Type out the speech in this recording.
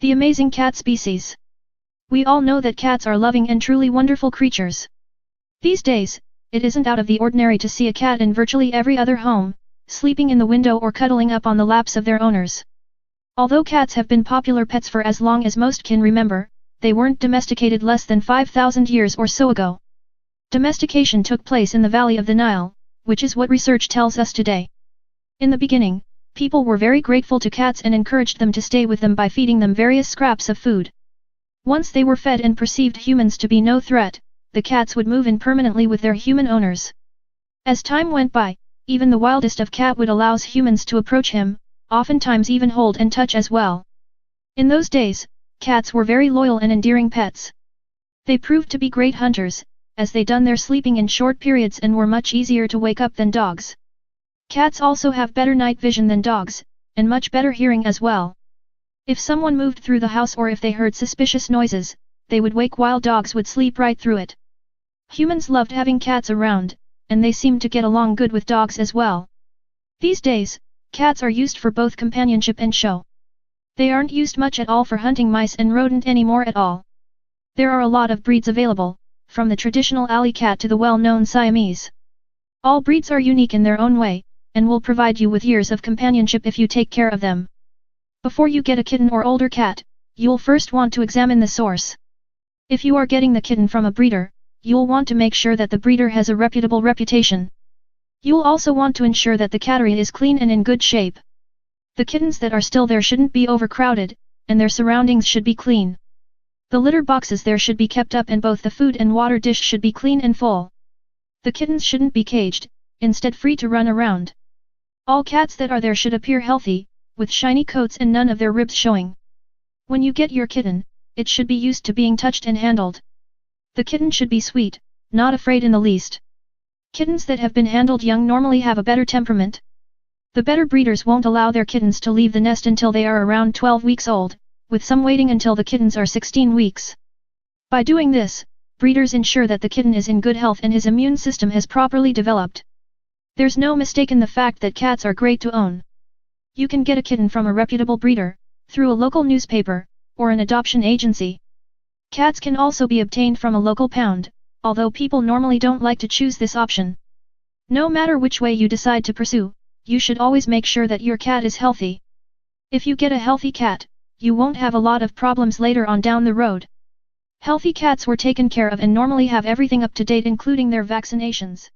The amazing cat species. We all know that cats are loving and truly wonderful creatures. These days, it isn't out of the ordinary to see a cat in virtually every other home, sleeping in the window or cuddling up on the laps of their owners. Although cats have been popular pets for as long as most can remember, they weren't domesticated less than 5,000 years or so ago. Domestication took place in the valley of the Nile, which is what research tells us today. In the beginning, people were very grateful to cats and encouraged them to stay with them by feeding them various scraps of food. Once they were fed and perceived humans to be no threat, the cats would move in permanently with their human owners. As time went by, even the wildest of cat would allow humans to approach him, oftentimes even hold and touch as well. In those days, cats were very loyal and endearing pets. They proved to be great hunters, as they done their sleeping in short periods and were much easier to wake up than dogs. Cats also have better night vision than dogs, and much better hearing as well. If someone moved through the house or if they heard suspicious noises, they would wake while dogs would sleep right through it. Humans loved having cats around, and they seemed to get along good with dogs as well. These days, cats are used for both companionship and show. They aren't used much at all for hunting mice and rodent anymore at all. There are a lot of breeds available, from the traditional alley cat to the well-known Siamese. All breeds are unique in their own way, and will provide you with years of companionship if you take care of them. Before you get a kitten or older cat, you'll first want to examine the source. If you are getting the kitten from a breeder, you'll want to make sure that the breeder has a reputable reputation. You'll also want to ensure that the cattery is clean and in good shape. The kittens that are still there shouldn't be overcrowded, and their surroundings should be clean. The litter boxes there should be kept up and both the food and water dish should be clean and full. The kittens shouldn't be caged, instead free to run around. All cats that are there should appear healthy, with shiny coats and none of their ribs showing. When you get your kitten, it should be used to being touched and handled. The kitten should be sweet, not afraid in the least. Kittens that have been handled young normally have a better temperament. The better breeders won't allow their kittens to leave the nest until they are around 12 weeks old, with some waiting until the kittens are 16 weeks. By doing this, breeders ensure that the kitten is in good health and his immune system has properly developed. There's no mistaking the fact that cats are great to own. You can get a kitten from a reputable breeder, through a local newspaper, or an adoption agency. Cats can also be obtained from a local pound, although people normally don't like to choose this option. No matter which way you decide to pursue, you should always make sure that your cat is healthy. If you get a healthy cat, you won't have a lot of problems later on down the road. Healthy cats were taken care of and normally have everything up to date including their vaccinations.